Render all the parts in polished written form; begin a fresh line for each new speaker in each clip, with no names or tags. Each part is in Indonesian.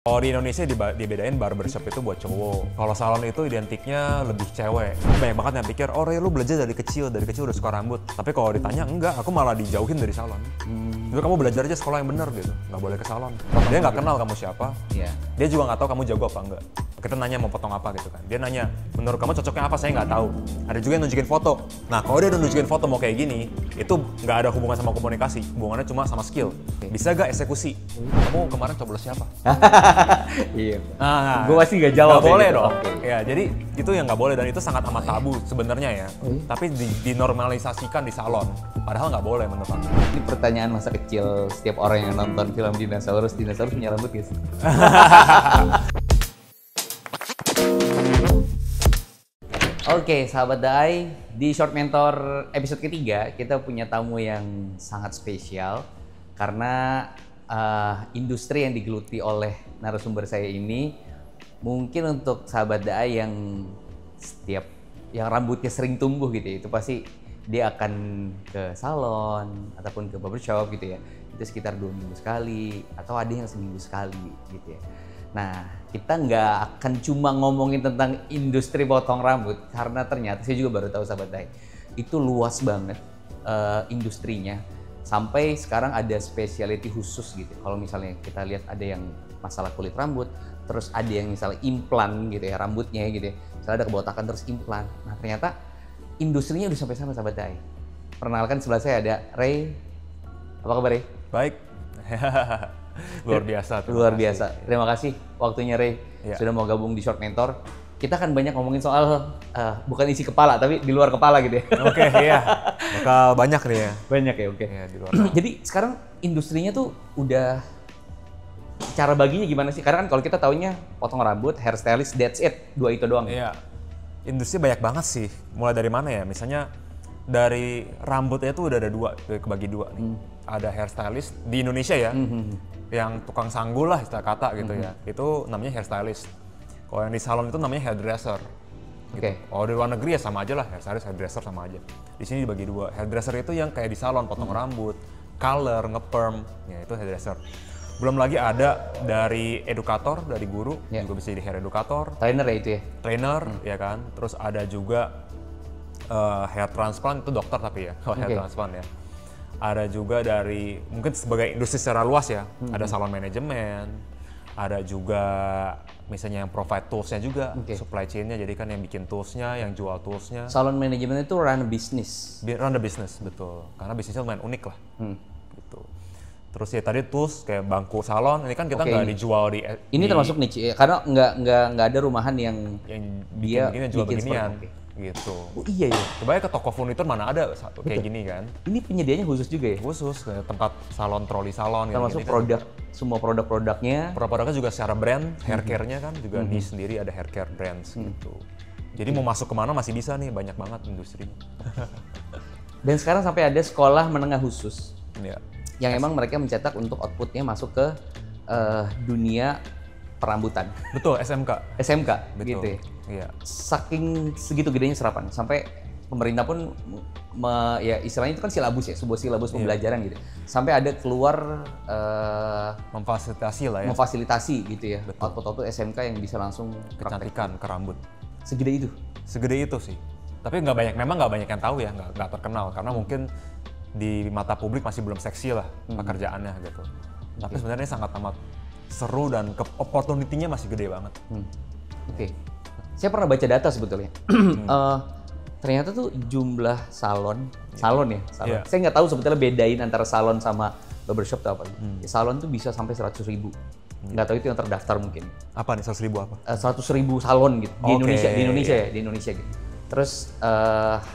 Kalau di Indonesia dibedain barbershop itu buat cowok. Kalau salon itu identiknya lebih cewek. Banyak banget yang pikir, oh Ray, lu belajar dari kecil udah suka rambut. Tapi kalau ditanya, enggak, aku malah dijauhin dari salon. Jadi kamu belajar aja sekolah yang benar gitu, nggak boleh ke salon. Dia nggak kenal kamu siapa, dia juga nggak tahu kamu jago apa enggak. Kita nanya mau potong apa gitu kan. Dia nanya, menurut kamu cocoknya apa, saya nggak tahu. Ada juga yang nunjukin foto. Nah kalau dia udah nunjukin foto mau kayak gini, itu nggak ada hubungan sama komunikasi. Hubungannya cuma sama skill. Bisa gak eksekusi? Kamu kemarin coblos siapa?
Iya.
Nah,
gue pasti nggak jawab.
Nggak boleh
gitu.
dong. Ya, jadi itu yang nggak boleh dan itu sangat amat tabu sebenarnya ya. Tapi dinormalisasikan di salon. Padahal nggak boleh menurut aku.
Ini pertanyaan masa kecil setiap orang yang nonton film dinosaurus punya rambut guys. Oke, sahabat Dai, di Short Mentor episode ketiga kita punya tamu yang sangat spesial karena industri yang digeluti oleh narasumber saya ini mungkin untuk sahabat Dai yang yang rambutnya sering tumbuh gitu ya, itu pasti dia akan ke salon ataupun ke barbershop gitu ya, itu sekitar 2 minggu sekali atau ada yang seminggu sekali gitu ya. Nah, kita nggak akan cuma ngomongin tentang industri potong rambut karena ternyata saya juga baru tahu sahabat Dai itu luas banget industrinya, sampai sekarang ada specialty khusus gitu. Kalau misalnya kita lihat ada yang masalah kulit rambut, terus ada yang misalnya implan gitu ya rambutnya gitu ya, misalnya ada kebotakan terus implan. Nah ternyata industrinya udah sampai sana sahabat Dai. Perkenalkan sebelah saya ada Ray. Apa kabar Ray?
Baik. Luar biasa.
Luar biasa. Terima kasih waktunya Ray sudah mau gabung di Short Mentor. Kita kan banyak ngomongin soal bukan isi kepala tapi di luar kepala gitu ya.
Oke, iya. Bakal banyak nih ya.
Banyak ya, oke.
Iya, di luar.
Jadi sekarang industrinya tuh udah cara baginya gimana sih? Karena kan kalau kita taunya potong rambut, hairstylist, that's it. 2 itu doang.
Iya. Industri banyak banget sih. Mulai dari mana ya? Misalnya dari rambutnya tuh udah ada 2, kebagi 2 nih. Ada hairstylist di Indonesia ya. Yang tukang sanggul lah istilah kata gitu ya. Itu namanya hairstylist. Kalau yang di salon itu namanya hairdresser.
Oke.
Kalau di luar negeri ya sama aja lah, hairstylist, hairdresser sama aja. Di sini dibagi 2. Hairdresser itu yang kayak di salon, potong rambut, color, nge-perm, ya itu hairdresser. Belum lagi ada dari edukator, dari guru, juga bisa jadi hair edukator.
Trainer ya itu ya?
Trainer, ya kan. Terus ada juga hair transplant, itu dokter tapi ya, kalau hair transplant ya. Ada juga dari, mungkin sebagai industri secara luas ya, ada salon manajemen, ada juga misalnya yang provide toolsnya juga, supply chain-nya, jadi kan yang bikin toolsnya, yang jual toolsnya.
Salon manajemen itu run a business?
Run the business, betul. Karena bisnisnya lumayan unik lah. Gitu. Terus ya tadi tools kayak bangku salon, ini kan kita nggak dijual di...
Ini termasuk niche ya? Karena nggak ada rumahan yang dia
jual beginian. Gitu.
Oh iya ya?
Coba ya ke toko furnitur mana ada kayak gini kan.
Ini penyediaannya khusus juga ya?
Khusus, kayak tempat salon, troli salon.
Termasuk produk, semua produk-produknya?
Produk-produknya juga secara brand, hair care-nya kan juga di sendiri ada hair care brands gitu. Jadi mau masuk kemana masih bisa nih, banyak banget industrinya.
Dan sekarang sampai ada sekolah menengah khusus.
Iya.
Yang emang mereka mencetak untuk outputnya masuk ke dunia perambutan.
Betul, SMK.
SMK,
betul.
Gitu ya?
Iya.
Saking segitu gedenya serapan, sampai pemerintah pun ya istilahnya itu kan silabus ya, sebuah silabus pembelajaran gitu. Sampai ada keluar
memfasilitasi lah ya.
Memfasilitasi gitu ya. Output-output SMK yang bisa langsung
kecantikan ke rambut.
Segede itu?
Segede itu sih. Tapi memang nggak banyak yang tahu ya, nggak terkenal karena mungkin di mata publik masih belum seksi lah pekerjaannya gitu. Tapi sebenarnya sangat amat seru dan opportunity-nya masih gede banget.
Oke. Saya pernah baca data sebetulnya. Ternyata tuh jumlah salon ya. Saya nggak tahu sebetulnya bedain antara salon sama barbershop itu apa. Salon tuh bisa sampai 100.000. Nggak tahu itu yang terdaftar mungkin.
Apa nih 100.000 apa?
100.000 salon gitu di Indonesia gitu. Terus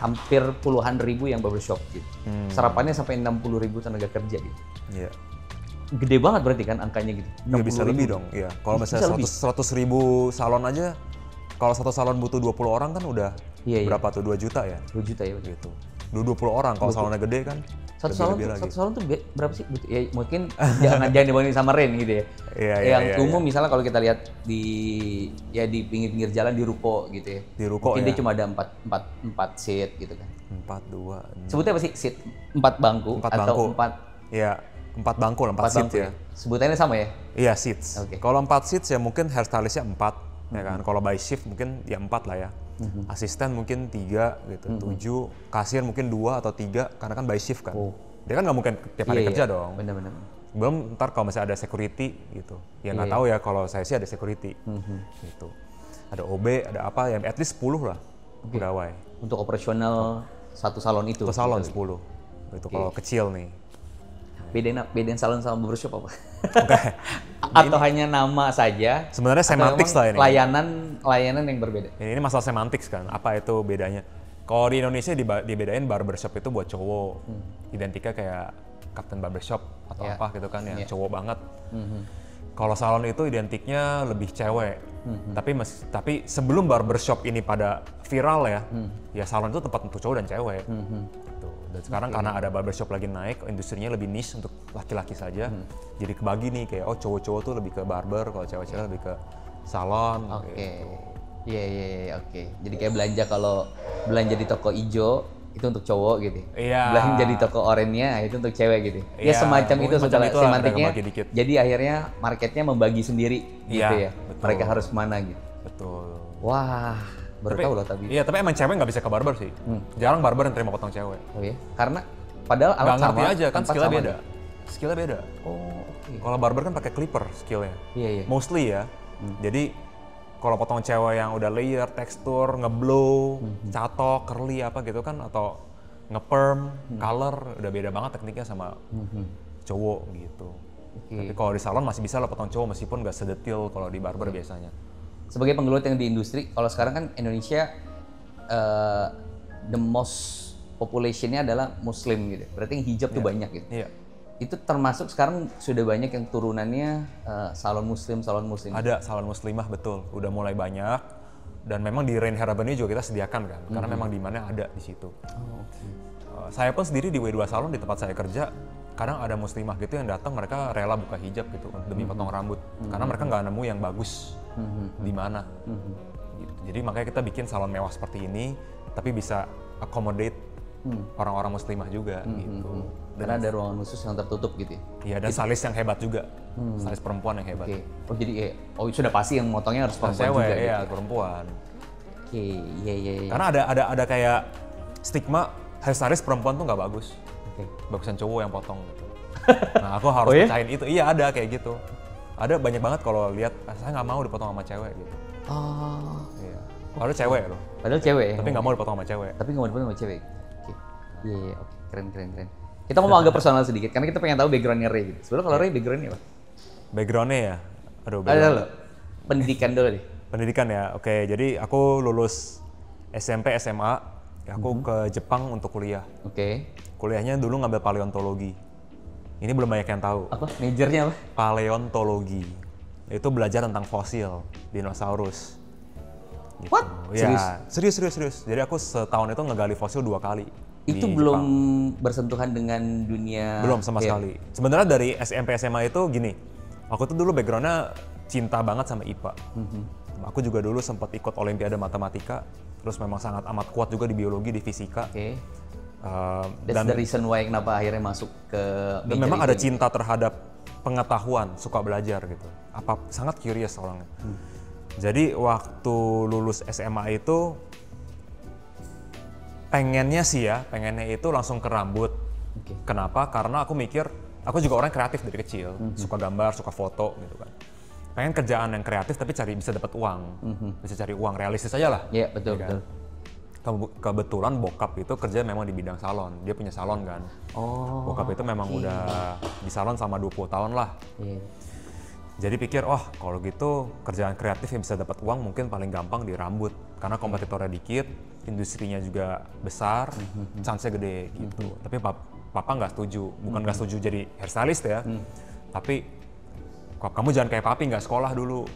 hampir puluhan ribu yang barbershop gitu. Serapannya sampai 60.000 tenaga kerja gitu.
Iya.
Gede banget berarti kan angkanya gitu.
Ya, bisa lebih dong. Iya. Kalau misalnya 100.000 salon aja, kalau satu salon butuh 20 orang kan udah berapa tuh? 2 juta ya?
2 juta ya.
Gitu. 20 orang, kalau salonnya gede kan
satu salon tuh berapa sih? Ya mungkin jangan dibandingin sama Ren gitu ya. Yang umum misalnya kalau kita lihat di pinggir-pinggir jalan di ruko gitu ya.
Di ruko
mungkin
ya.
dia cuma ada 4 seat gitu kan.
4, 2.
Sebutnya apa sih? Seat 4 bangku
4
atau
bangku.
4.
Iya. 4 bangku lah, 4 seat
bangku
ya.
Sebutannya sama ya?
Iya, seats.
Oke.
Kalau 4 seats ya mungkin hairstylistnya 4, ya kan. Kalau by shift mungkin ya 4 lah ya. Asisten mungkin 3 gitu, 7, kasir mungkin 2 atau 3 karena kan by shift kan. Dia kan nggak mungkin tiap hari kerja dong.
Benar-benar.
Belum ntar kalau masih ada security gitu. Ya nggak tahu ya, kalau saya sih ada security gitu. Ada OB, ada apa ya, at least 10 lah pegawai.
Untuk operasional satu salon itu?
Untuk salon 10. Itu kalau kecil nih.
Bedain salon sama barbershop apa? Atau hanya nama saja?
Sebenarnya semantics lah ini.
Layanan yang berbeda.
Ini masalah semantics kan, apa itu bedanya? Kalau di Indonesia dibedain barbershop itu buat cowok, identiknya kayak Captain Barbershop atau apa gitu kan, yang cowok banget. Kalau salon itu identiknya lebih cewek. Tapi sebelum barbershop ini pada viral ya, ya salon itu tempat untuk cowok dan cewek. Gitu. Dan sekarang karena ada barbershop lagi naik, industrinya lebih niche untuk laki-laki saja. Jadi kebagi nih kayak cowok-cowok tuh lebih ke barber, kalau cewek-cewek lebih ke salon. Gitu.
Iya, oke. Jadi kayak kalau belanja di toko ijo itu untuk cowok gitu.
Iya.
Belanja di toko oranye itu untuk cewek gitu. Ya semacam itu semantiknya. Jadi akhirnya marketnya membagi sendiri gitu ya.
Betul.
Mereka harus kemana gitu.
Betul.
Wah, baru tahu loh tapi.
Iya, tapi emang cewek nggak bisa ke barber sih. Jarang barber yang terima potong cewek.
Oh iya? Karena padahal alat
Nggak
sama.
ngerti aja kan, skillnya beda.
Gitu.
Skillnya beda.
Oh, oke.
Kalau barber kan pakai clipper skillnya.
Iya.
Mostly ya. Jadi kalau potong cewek yang udah layer, tekstur, ngeblow, catok, curly apa gitu kan, atau ngeperm, color, udah beda banget tekniknya sama cowok gitu. Tapi kalau di salon masih bisa lah potong cowok meskipun nggak sedetil kalau di barber biasanya.
Sebagai penggelut yang di industri, kalau sekarang kan Indonesia the most population-nya adalah Muslim gitu. Berarti yang hijab tuh banyak gitu.
Iya.
Itu termasuk sekarang sudah banyak yang turunannya salon Muslim.
Ada salon muslimah, betul. Udah mulai banyak. Dan memang di Rain Hair Avenue juga kita sediakan kan, karena memang demand-nya ada di situ. Saya pun sendiri di W2 Salon di tempat saya kerja, kadang ada muslimah gitu yang datang, mereka rela buka hijab gitu demi potong rambut, karena mereka nggak nemu yang bagus di mana. Gitu. Jadi makanya kita bikin salon mewah seperti ini, tapi bisa accommodate orang-orang muslimah juga gitu.
Karena ada ruangan khusus yang tertutup gitu ya?
Iya, dan stylist yang hebat juga, stylist perempuan yang hebat.
Oh jadi sudah pasti yang motongnya harus perempuan
cewek,
juga
iya,
gitu?
perempuan.
Iya.
Karena ada kayak stigma hairstylist perempuan tuh nggak bagus. Bagusan cowok yang potong gitu. Nah aku harus pecahin itu. Iya, ada kayak gitu. Ada banyak banget kalau lihat, saya nggak mau dipotong sama cewek gitu. Iya. Padahal cewek loh.
Padahal cewek.
Tapi nggak mau dipotong sama cewek.
Tapi nggak mau dipotong sama cewek. Iya, oke. Keren. Kita ngomong agak personal sedikit, karena kita pengen tahu background-nya Ray gitu. Sebenarnya kalau Ray background-nya apa?
Background-nya ya? Aduh,
Ada pendidikan dulu deh.
Pendidikan ya, oke. Jadi aku lulus SMP, SMA, aku ke Jepang untuk kuliah. Kuliahnya dulu ngambil paleontologi. Ini belum banyak yang tahu.
Apa? Majornya apa?
Paleontologi. Itu belajar tentang fosil, dinosaurus. Gitu.
What?
Ya, serius. Jadi aku setahun itu ngegali fosil 2 kali.
Itu belum bersentuhan dengan dunia?
Belum sama sekali. Sebenarnya dari SMP SMA itu gini, aku tuh dulu backgroundnya cinta banget sama IPA. Aku juga dulu sempat ikut Olimpiade Matematika, terus memang sangat amat kuat juga di biologi, di fisika.
That's the reason why kenapa akhirnya masuk ke
dan memang ada cinta terhadap pengetahuan, suka belajar gitu. Sangat curious orangnya. Jadi waktu lulus SMA itu pengennya itu langsung ke rambut. Kenapa? Karena aku mikir, aku juga orang kreatif dari kecil, suka gambar, suka foto gitu kan. Pengen kerjaan yang kreatif tapi bisa dapat uang, bisa cari uang realistis aja lah.
Iya, betul.
Kebetulan bokap itu kerja memang di bidang salon, dia punya salon kan. Bokap itu memang udah di salon sama 20 tahun lah. Jadi pikir, kalau gitu kerjaan kreatif yang bisa dapat uang mungkin paling gampang di rambut. Karena kompetitornya dikit, industrinya juga besar, chance-nya gede gitu. Tapi papa nggak setuju, bukan nggak setuju jadi hairstylist ya. Tapi, kamu jangan kayak papi, nggak sekolah dulu.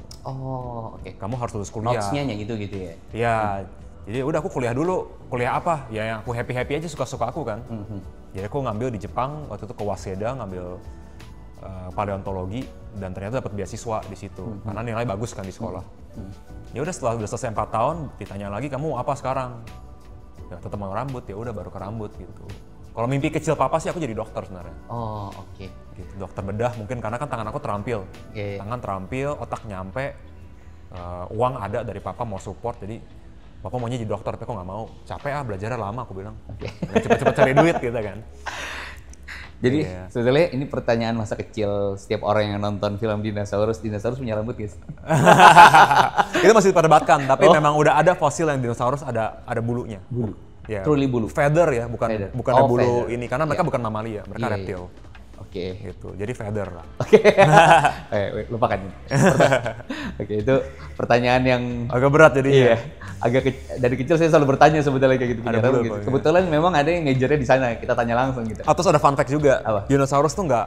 Kamu harus lulus kuliah.
Notes-nya gitu ya?
Iya, jadi udah aku kuliah dulu. Kuliah apa? Ya yang aku happy-happy aja, suka-suka aku kan. Jadi aku ngambil di Jepang, waktu itu ke Waseda, ngambil paleontologi, dan ternyata dapat beasiswa di situ karena nilai bagus kan di sekolah. Ya udah setelah selesai 4 tahun ditanya lagi, kamu apa sekarang? Ya tetap mau rambut, ya udah baru ke rambut gitu. Kalau mimpi kecil papa sih aku jadi dokter sebenarnya.
Oh, oke.
Gitu. Dokter bedah mungkin karena kan tangan aku terampil.
Iya.
Tangan terampil, otak nyampe, uang ada dari papa mau support, jadi papa maunya jadi dokter, tapi kok nggak mau. Capek belajarnya lama aku bilang. Nggak cepet-cepet cari duit gitu kan.
Jadi
Iya.
sebetulnya ini pertanyaan masa kecil setiap orang yang nonton film dinosaurus punya rambut guys.
Itu masih diperdebatkan, tapi memang udah ada fosil yang dinosaurus ada bulunya.
Bulu.
Ya.
Truly bulu.
Feather ya, bukan
Feather.
bukan
Oh,
bulu
feather.
ini karena mereka
Iya.
bukan mamalia, mereka
Iya,
reptil.
Oke.
Gitu. Jadi feather lah.
Oke. Lupakan ini. Oke, itu pertanyaan yang
Agak berat jadi
iya. Dari kecil saya selalu bertanya sebetulnya kayak gitu.
Ada
punya rambut
bulu,
gitu.
Pak,
Kebetulan memang ada yang ngejarnya di sana. Kita tanya langsung gitu.
Terus ada fun fact juga.
Apa?
Dinosaurus tuh nggak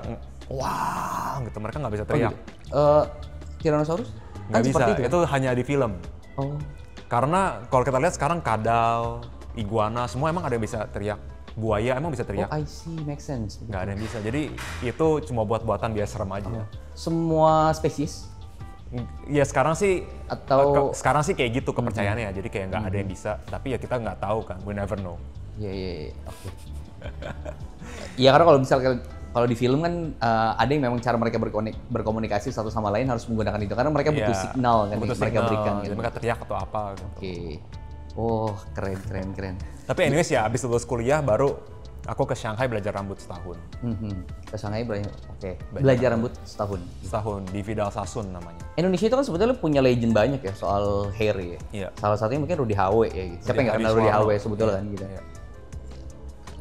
wah gitu, mereka nggak bisa teriak.
Tyrannosaurus?
Nggak bisa,
seperti itu.
itu hanya di film.
Oh.
Karena kalau kita lihat sekarang kadal, iguana, semua emang ada yang bisa teriak. Buaya emang bisa
Oh,
teriak.
I see, make sense.
Nggak ada yang bisa. Jadi itu cuma buat-buatan biar serem aja.
Semua spesies
Ya sekarang sih
atau
sekarang sih kayak gitu kepercayaannya. Jadi kayak nggak ada yang bisa. Tapi ya kita nggak tahu kan. We never know.
Iya, oke. Iya, karena kalau misalnya kalau di film kan ada yang memang cara mereka berkomunikasi satu sama lain harus menggunakan itu karena mereka butuh
Iya,
signal kan
butuh
yang mereka
signal,
berikan
jadi
gitu.
mereka teriak atau apa gitu.
Oke. Oh, keren.
Tapi anyways ya abis lulus kuliah baru aku ke Shanghai belajar rambut setahun.
Ke Shanghai belajar rambut setahun.
Setahun di Vidal Sassoon namanya.
Indonesia itu kan sebetulnya punya legend banyak ya soal hair ya.
Iya.
Salah satunya mungkin Rudy HW ya gitu. Siapa yang nggak
Hadi
kenal Rudy
Suwarno.
HW sebetulnya kan gitu.
Iya.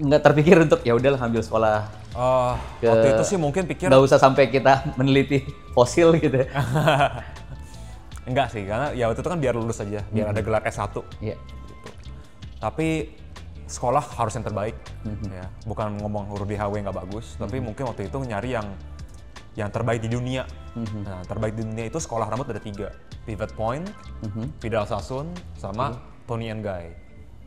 Nggak terpikir untuk ya udahlah ambil sekolah
Waktu itu sih mungkin pikir
nggak usah sampai kita meneliti fosil gitu.
enggak sih, karena ya waktu itu kan biar lulus aja, biar ada gelar S1
Iya.
gitu. Tapi sekolah harus yang terbaik ya. Bukan ngomong Rudy HW nggak bagus, tapi mungkin waktu itu nyari yang terbaik di dunia. Nah, terbaik di dunia itu sekolah rambut ada 3. Pivot Point, Vidal Sassoon, sama Toni and Guy.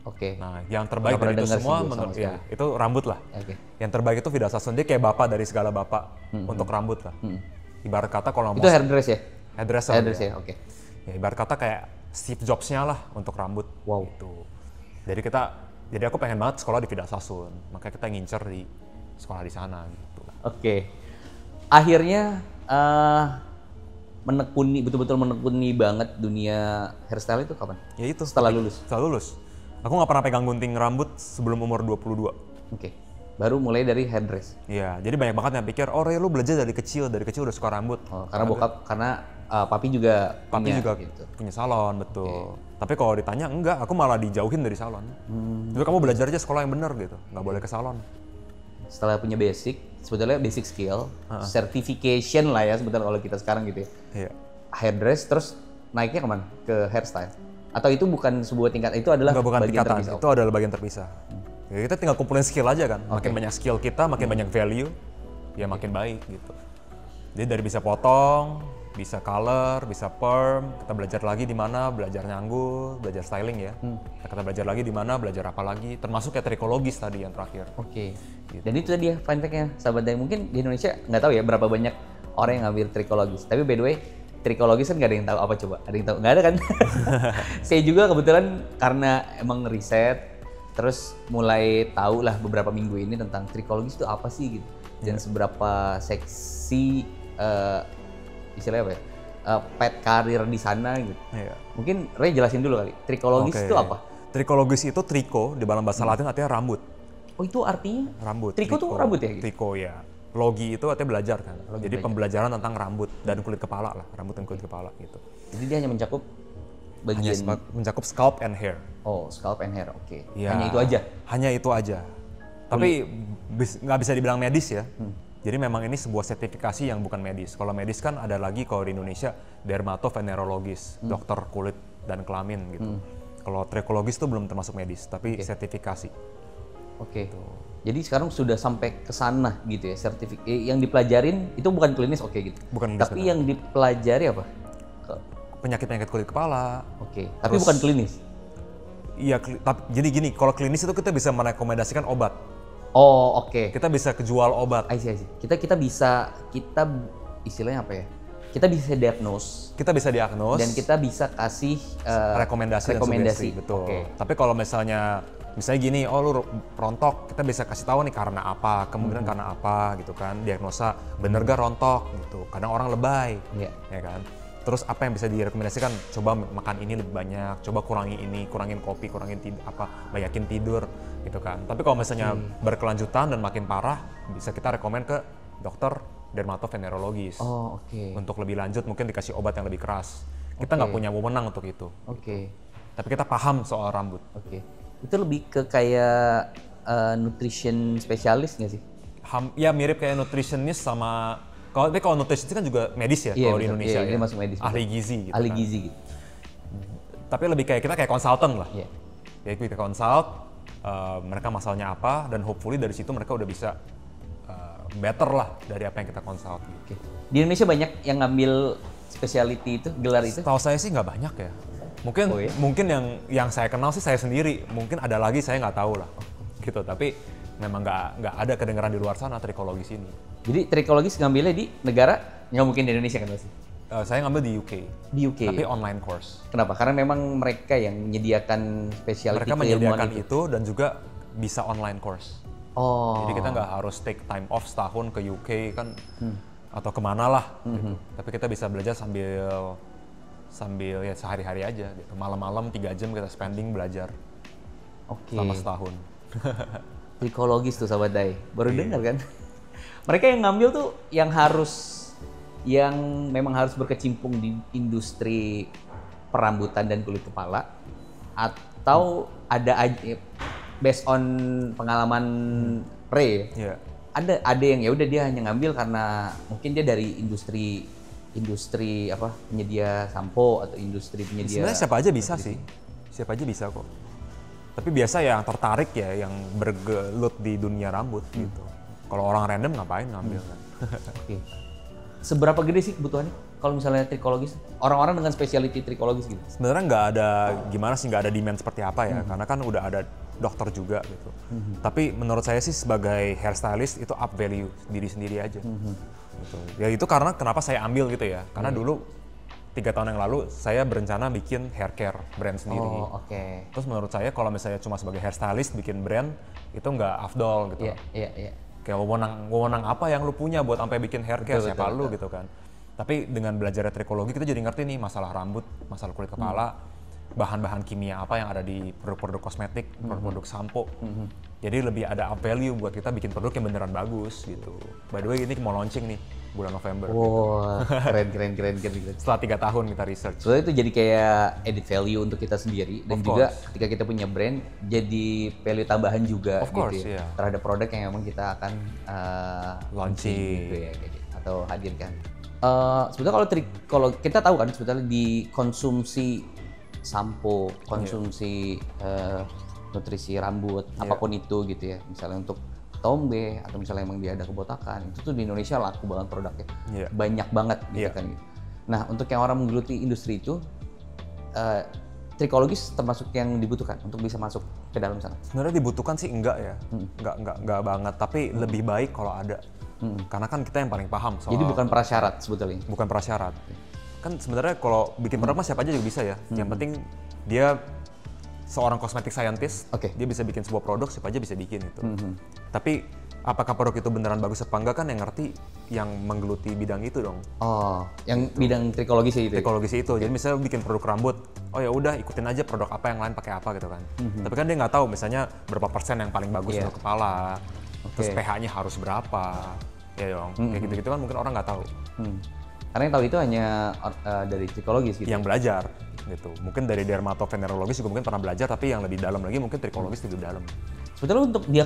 Oke.
Nah, yang terbaik
Nggak pernah
dari itu
dengar
semua
sih gua
menurut
sama
ya itu rambut lah.
Oke.
Yang terbaik itu Vidal Sassoon, dia kayak bapak dari segala bapak untuk rambut lah. Ibarat kata kalau
Itu hairdress ya?
hairdresser
Hairdress
dia.
ya, oke.
Ya ibarat kata kayak Steve Jobs-nya lah untuk rambut.
Wow.
Gitu. Jadi aku pengen banget sekolah di Vidal Sassoon, makanya kita ngincer di sekolah di sana gitu.
Oke. Akhirnya betul-betul menekuni banget dunia hairstyle itu kapan?
Ya itu
Setelah lulus.
Setelah lulus. Aku nggak pernah pegang gunting rambut sebelum umur 22.
Oke. Baru mulai dari hairdress.
Iya, jadi banyak banget yang pikir, oh Ray lu belajar dari kecil udah suka rambut.
Oh, karena papi juga
Papi
punya,
juga
gitu.
punya salon, betul. Tapi kalau ditanya enggak, aku malah dijauhin dari salon. Jadi kamu belajar aja sekolah yang benar gitu, nggak boleh ke salon.
Setelah punya sebetulnya basic skill, certification lah ya sebetulnya kalau kita sekarang gitu ya.
Iya.
Hairdress terus naiknya kemana? Ke hairstyle? Atau itu bukan sebuah tingkat, itu adalah
Enggak, bukan
bagian
tingkatan,
terpisah?
itu adalah bagian terpisah. Ya, kita tinggal kumpulin skill aja kan. Makin banyak skill kita, makin banyak value, ya makin baik gitu. Jadi dari bisa potong, bisa color, bisa perm, kita belajar lagi di mana, belajar nyanggul, belajar styling ya. Kita belajar lagi di mana, belajar apa lagi, termasuk kayak trikologis tadi yang terakhir.
Oke. Dan itu tadi ya fun fact-nya, sahabat Dai. Mungkin di Indonesia nggak tahu ya berapa banyak orang yang ngambil trikologis. Tapi by the way, trikologis kan nggak ada yang tahu apa coba? Ada yang tahu? Nggak ada kan? Saya juga kebetulan karena emang riset, terus mulai tahu lah beberapa minggu ini tentang trikologis itu apa sih gitu. Dan seberapa seksi istilahnya apa ya? Path karir di sana gitu.
Iya.
Mungkin Ray jelasin dulu kali. Trikologis
Oke.
itu apa?
Trikologis itu triko di dalam bahasa Latin artinya rambut.
Oh, itu artinya?
Rambut.
Triko tuh rambut ya? Gitu?
Triko ya. Logi itu artinya belajar kan. Jadi pembelajaran tentang rambut dan kulit kepala lah, rambut dan kulit kepala gitu.
Jadi dia hanya mencakup bagian
Mencakup scalp and hair.
oh, scalp and hair. Oke.
Ya,
Hanya itu aja.
Hanya itu aja. Tapi nggak bisa dibilang medis ya. Jadi memang ini sebuah sertifikasi yang bukan medis. Kalau medis kan ada lagi kalau di Indonesia dermatovenerologis, dokter kulit dan kelamin gitu. Kalau trikologis itu belum termasuk medis, tapi sertifikasi.
Oke. Jadi sekarang sudah sampai ke sana gitu ya, yang dipelajarin itu bukan klinis, oke gitu.
Bukan klinis,
Tapi yang dipelajari apa?
Penyakit-penyakit kulit kepala.
Oke. Tapi bukan klinis.
Iya, jadi gini, kalau klinis itu kita bisa merekomendasikan obat.
Oh, oke.
Kita bisa kejual obat.
I see. Kita istilahnya apa ya? Kita bisa diagnose
Kita bisa diagnos
dan kita bisa kasih
rekomendasi dan
rekomendasi.
sugesti, betul.
Oke.
Tapi kalau misalnya Misalnya gini, oh lu rontok, kita bisa kasih tahu nih karena apa, kemungkinan karena apa gitu kan, diagnosa bener gak rontok gitu. Kadang orang lebay, ya kan. Terus apa yang bisa direkomendasikan? Coba makan ini lebih banyak, coba kurangi ini, kurangin kopi, kurangin banyakin tidur gitu kan. Tapi kalau misalnya berkelanjutan dan makin parah, bisa kita rekomen ke dokter dermatovenerologis. Untuk lebih lanjut mungkin dikasih obat yang lebih keras. Kita nggak punya wewenang untuk itu. Tapi kita paham soal rambut.
Itu lebih ke kayak nutrition spesialis nggak sih?
Ya mirip kayak nutritionist sama, kalau nutritionist kan juga medis ya, kalau di Indonesia
ya. Masuk medis.
Ahli gizi gitu.
Ahli gizi gitu.
Tapi lebih kayak kita kayak konsultan lah. Jadi kita consult, mereka masalahnya apa, dan hopefully dari situ mereka udah bisa better lah dari apa yang kita consult.
Di Indonesia banyak yang ngambil specialty itu, gelar itu?
Tahu saya sih nggak banyak ya. Mungkin yang saya kenal sih saya sendiri. Mungkin ada lagi saya nggak tahu lah. Gitu. Tapi memang nggak ada kedengaran di luar sana trikologis ini.
Jadi trikologis ngambilnya di negara, nggak mungkin di Indonesia kan pasti?
Saya ngambil di UK.
Di UK.
Tapi online course.
Kenapa? Karena memang mereka yang menyediakan specialty.
Mereka menyediakan itu dan juga bisa online course. Jadi kita nggak harus take time off setahun ke UK kan atau kemana lah. Gitu. Tapi kita bisa belajar sambil ya sehari-hari aja. Gitu. Malam-malam 3 jam kita spending belajar selama setahun.
Trikologis tuh sahabat Dai, baru dengar kan? Mereka yang ngambil tuh yang memang harus berkecimpung di industri perambutan dan kulit kepala, atau ada aja based on pengalaman Ray. Ada yang ya udah dia hanya ngambil karena mungkin dia dari industri penyedia sampo atau industri penyedia.
Sebenarnya siapa aja bisa sih, siapa aja bisa kok. Tapi biasa yang tertarik ya yang bergelut di dunia rambut gitu. Kalau orang random ngapain ngambil kan?
Seberapa gede sih kebutuhannya kalau misalnya trikologis? Orang-orang dengan specialty trikologis gitu?
Sebenarnya nggak ada demand seperti apa ya, karena kan udah ada dokter juga gitu. Tapi menurut saya sih sebagai hairstylist itu up value diri sendiri aja. Gitu. Ya itu karena kenapa saya ambil gitu ya, karena dulu 3 tahun yang lalu saya berencana bikin hair care brand sendiri. Terus menurut saya kalau misalnya cuma sebagai hairstylist bikin brand itu nggak afdol gitu. Kayak wewenang apa yang lu punya buat sampai bikin hair care, siapa lu gitu kan. Tapi dengan belajar trikologi kita jadi ngerti nih masalah rambut, masalah kulit kepala, bahan-bahan kimia apa yang ada di produk-produk kosmetik, produk-produk sampo. Jadi lebih ada up value buat kita bikin produk yang beneran bagus gitu. By the way ini mau launching nih bulan November.
Keren.
Setelah 3 tahun kita research.
Soalnya itu jadi kayak added value untuk kita sendiri dan juga ketika kita punya brand jadi value tambahan juga terhadap produk yang memang kita akan launching gitu ya, atau hadirkan. Sebetulnya kalau kita tahu kan sebetulnya di konsumsi sampo, konsumsi nutrisi rambut, apapun itu gitu ya, misalnya untuk tombe atau misalnya emang dia ada kebotakan, itu tuh di Indonesia laku banget produknya, banyak banget gitu kan. Nah untuk yang orang menggeluti industri itu, trikologis termasuk yang dibutuhkan untuk bisa masuk ke dalam sana.
Sebenarnya dibutuhkan sih enggak ya, enggak banget, tapi lebih baik kalau ada, karena kan kita yang paling paham soal.
Jadi bukan prasyarat sebetulnya.
Bukan prasyarat. Kan sebenarnya kalau bikin produk mah siapa aja juga bisa ya. Yang penting dia seorang cosmetic scientist, dia bisa bikin sebuah produk, siapa aja bisa bikin itu. Tapi apakah produk itu beneran bagus apa enggak kan yang ngerti yang menggeluti bidang itu dong.
Yang bidang trikologis itu.
Trikologis itu. Jadi misalnya bikin produk rambut, oh ya udah ikutin aja produk apa yang lain pakai apa gitu kan. Tapi kan dia nggak tahu misalnya berapa persen yang paling bagus untuk kepala, terus pH-nya harus berapa, ya dong. Kayak gitu-gitu kan mungkin orang nggak tahu.
Karena yang tahu itu hanya dari trikologis gitu.
Yang belajar gitu. Mungkin dari dermatovenerologis juga mungkin pernah belajar, tapi yang lebih dalam lagi mungkin trikologis lebih dalam.
Sebetulnya untuk dia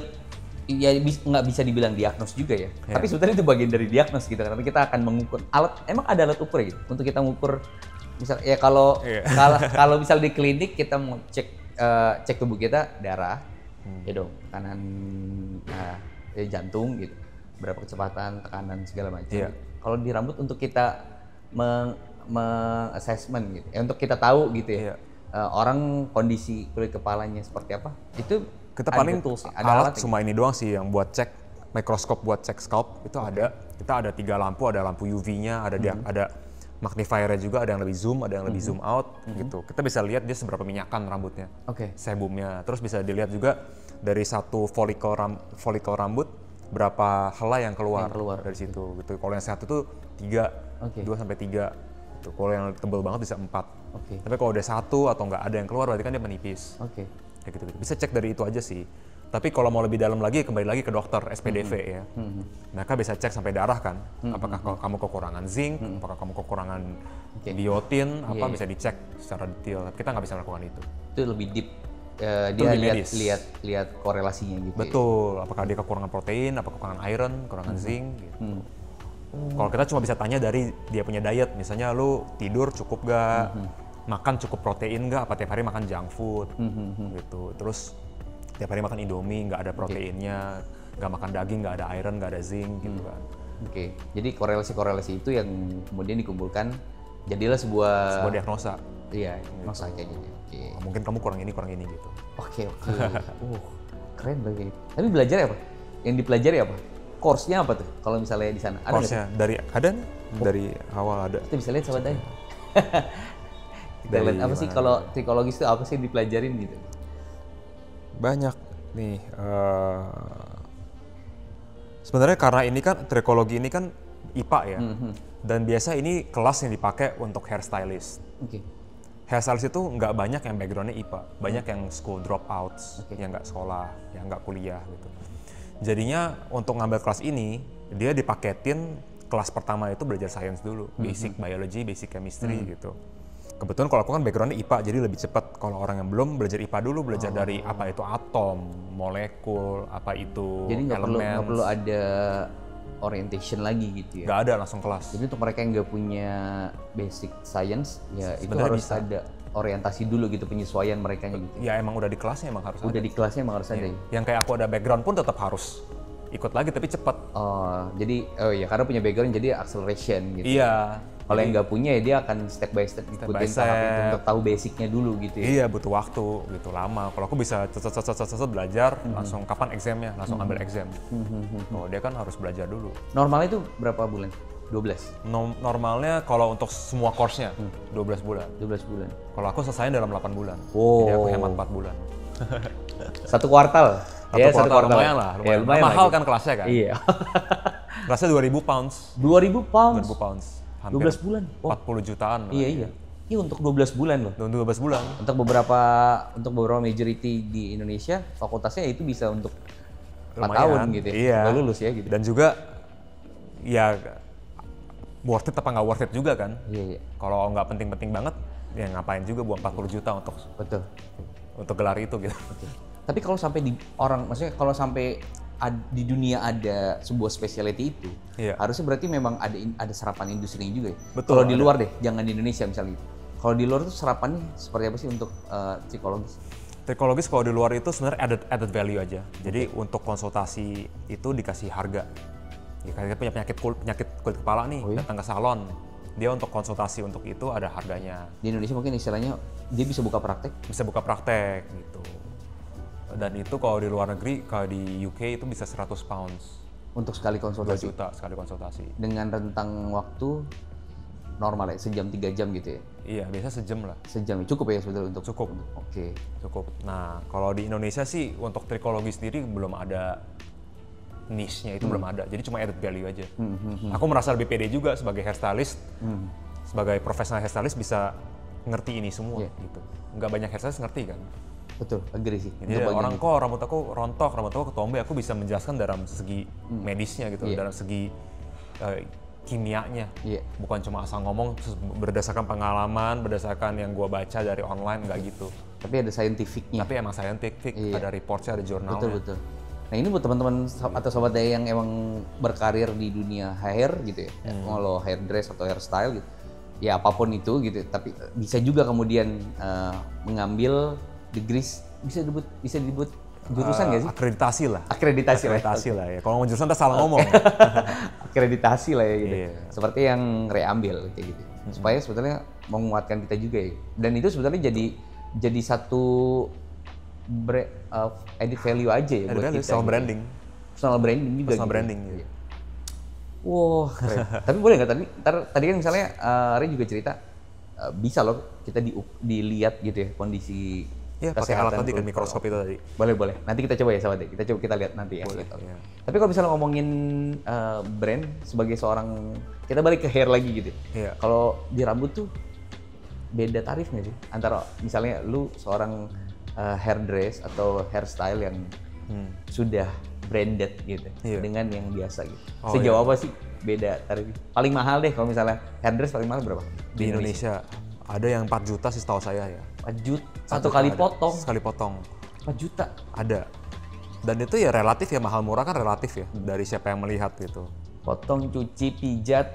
ya nggak bisa dibilang diagnos juga ya. Tapi sebetulnya itu bagian dari diagnos gitu. Karena kita akan mengukur emang ada alat ukur gitu untuk kita mengukur misal ya kalau misal di klinik kita mau cek tubuh kita darah, ya dong, tekanan jantung gitu, berapa kecepatan, tekanan segala macam. Kalau di rambut untuk kita assessment gitu, untuk kita tahu gitu ya, orang kondisi kulit kepalanya seperti apa, itu
kita paling alat cuma ini doang sih yang buat cek, mikroskop buat cek scalp itu ada. Kita ada 3 lampu, ada lampu UV-nya, ada Magnifiernya juga ada yang lebih zoom, ada yang lebih zoom out gitu. Kita bisa lihat dia seberapa minyakan rambutnya, sebumnya. Terus bisa dilihat juga dari satu folikel rambut berapa helai yang keluar dari situ gitu. Kalau yang sehat itu 2 sampai 3. Gitu. Kalau yang tebal banget bisa 4. Tapi kalau udah 1 atau nggak ada yang keluar berarti kan dia menipis. Kayak gitu. Bisa cek dari itu aja sih. Tapi kalau mau lebih dalam lagi, kembali lagi ke dokter SPDV ya. Mereka bisa cek sampai darah kan. Apakah kamu kekurangan zinc, apakah kamu kekurangan biotin, bisa dicek secara detail. Tapi kita nggak bisa melakukan itu.
Itu lebih deep. Dia lihat korelasinya gitu.
Betul. Apakah dia kekurangan protein, apakah kekurangan iron, kekurangan zinc gitu. Kalau kita cuma bisa tanya dari dia punya diet, misalnya lu tidur cukup gak, makan cukup protein gak, apa tiap hari makan junk food gitu. Terus tiap hari makan Indomie, nggak ada proteinnya, nggak makan daging, nggak ada iron, nggak ada zinc gitu kan.
Jadi korelasi-korelasi itu yang kemudian dikumpulkan, jadilah sebuah
diagnosa.
Iya, diagnosa kayak gini.
Mungkin kamu kurang ini gitu.
Keren banget. Tapi belajar apa? Yang dipelajari apa? Course-nya apa tuh? Kalau misalnya di sana ada
course-nya dari awal ada.
Kita bisa lihat sahabat Dai. Kita lihat apa sih kalau trikologis itu apa sih yang dipelajarin gitu?
Banyak nih. Sebenarnya karena ini kan trikologi ini kan IPA ya, dan biasa ini kelas yang dipakai untuk hairstylist. Hairstylist itu nggak banyak yang backgroundnya IPA, banyak yang school dropouts, yang nggak sekolah, yang nggak kuliah gitu. Jadinya untuk ngambil kelas ini, dia dipaketin kelas pertama itu belajar sains dulu, basic biology, basic chemistry gitu. Kebetulan kalau aku kan backgroundnya IPA, jadi lebih cepat. Kalau orang yang belum belajar IPA dulu, belajar dari apa itu atom, molekul, apa itu
jadi
elemen.
Jadi nggak perlu ada orientation lagi gitu ya?
Nggak ada, langsung kelas.
Jadi untuk mereka yang nggak punya basic science, ya itu harus ada orientasi dulu gitu, penyesuaian mereka gitu.
Ya emang udah di kelasnya emang harus ada.
Udah di kelasnya emang harus ada ya?
Yang kayak aku ada background pun tetap harus ikut lagi, tapi cepat.
Karena punya background jadi acceleration gitu.
Iya.
Kalau yang nggak punya ya dia akan step by step ikutin tahap itu untuk tahu basicnya dulu gitu ya.
Iya, butuh waktu gitu lama. Kalau aku bisa belajar langsung kapan examnya, langsung ambil exam. Kalau dia kan harus belajar dulu.
Normalnya itu berapa bulan? 12?
Normalnya kalau untuk semua course-nya 12 bulan.
12 bulan.
Kalau aku selesaiin dalam 8 bulan. Jadi aku hemat 4 bulan.
Satu kuartal?
Satu kuartal lumayan lah.
Lumayan
mahal kan kelasnya kan?
Iya.
Kelasnya 2.000 pounds.
2.000 pounds?
2.000 pounds. Hampir
12 bulan?
40 jutaan.
Iya. Iya untuk 12 bulan loh.
Untuk 12 bulan.
Untuk beberapa majority di Indonesia, fakultasnya itu bisa untuk 4 tahun gitu ya.
Iya.
Sampai lulus ya gitu.
Dan juga ya worth it apa nggak worth it juga kan?
Iya.
Kalau nggak penting-penting banget, ya ngapain juga buang 40 juta untuk gelar itu gitu.
Tapi kalau sampai maksudnya kalau sampai di dunia ada sebuah specialty itu, harusnya berarti memang ada serapan industrinya juga ya.
Betul.
Kalau di luar deh, jangan di Indonesia misalnya. Kalau di luar itu serapannya seperti apa sih untuk psikologis?
Psikologis kalau di luar itu sebenarnya added value aja. Jadi untuk konsultasi itu dikasih harga. Ya, kita punya penyakit kulit kepala nih, datang ke salon. Dia untuk konsultasi untuk itu ada harganya.
Di Indonesia mungkin istilahnya dia bisa buka praktek?
Bisa buka praktek gitu. Dan itu kalau di luar negeri, kalau di UK itu bisa 100 pounds.
Untuk sekali konsultasi?
2 juta sekali konsultasi.
Dengan rentang waktu normal ya, sejam 3 jam gitu ya?
Iya, biasa sejam lah.
Sejam, cukup ya sebetulnya untuk?
Cukup.
Oke.
Cukup. Nah, kalau di Indonesia sih untuk trikologi sendiri belum ada niche-nya, itu belum ada. Jadi cuma added value aja. Aku merasa lebih pede juga sebagai hairstylist, sebagai profesional hairstylist bisa ngerti ini semua gitu. Nggak banyak hairstylist ngerti kan?
Betul, agree sih.
Jadi orang kok rambut aku rontok, rambut aku ketombe, aku bisa menjelaskan dalam segi medisnya gitu, dalam segi kimianya. Bukan cuma asal ngomong terus berdasarkan pengalaman, berdasarkan yang gua baca dari online, nggak gitu.
Tapi ada scientificnya.
Tapi emang scientific, ada reportnya, ada jurnalnya.
Betul. Nah ini buat teman-teman atau sobat Dai yang emang berkarir di dunia hair gitu ya, kalau hairdress atau hairstyle gitu, ya apapun itu gitu. Tapi bisa juga kemudian mengambil degrees, bisa disebut jurusan nggak sih?
Akreditasi lah.
Akreditasi
lah ya. Kalau mau jurusan salah ngomong.
Akreditasi lah ya gitu. Seperti yang Ray ambil kayak gitu. Supaya sebetulnya menguatkan kita juga ya. Dan itu sebetulnya jadi satu added value aja ya buat kita.
Personal branding.
Personal branding juga.
Personal branding.
Wah, keren. Tapi boleh nggak tadi kan misalnya Ray juga cerita bisa loh kita dilihat gitu ya kondisi
Iya, pakai alat
kesehatan
tadi kan
kulit.
mikroskop itu tadi.
Boleh. Nanti kita coba ya sahabat ya. Kita lihat nanti ya.
Boleh,
Gitu.
iya.
Tapi kalau misalnya ngomongin brand sebagai seorang, kita balik ke hair lagi gitu.
Iya.
Kalau di rambut tuh beda tarif nggak sih? Antara misalnya lu seorang hairdress atau hairstyle yang sudah branded gitu
Iya.
dengan yang biasa gitu.
Oh,
Sejauh
iya.
apa sih beda tarif? Paling mahal deh kalau misalnya hairdress paling mahal berapa?
Di Indonesia ada yang 4 juta sih setahu saya ya.
4 juta. Satu
4 juta
kali
ada.
potong
Sekali potong.
4 juta.
Ada. Dan itu ya relatif ya, mahal murah kan relatif ya, dari siapa yang melihat gitu.
Potong, cuci, pijat.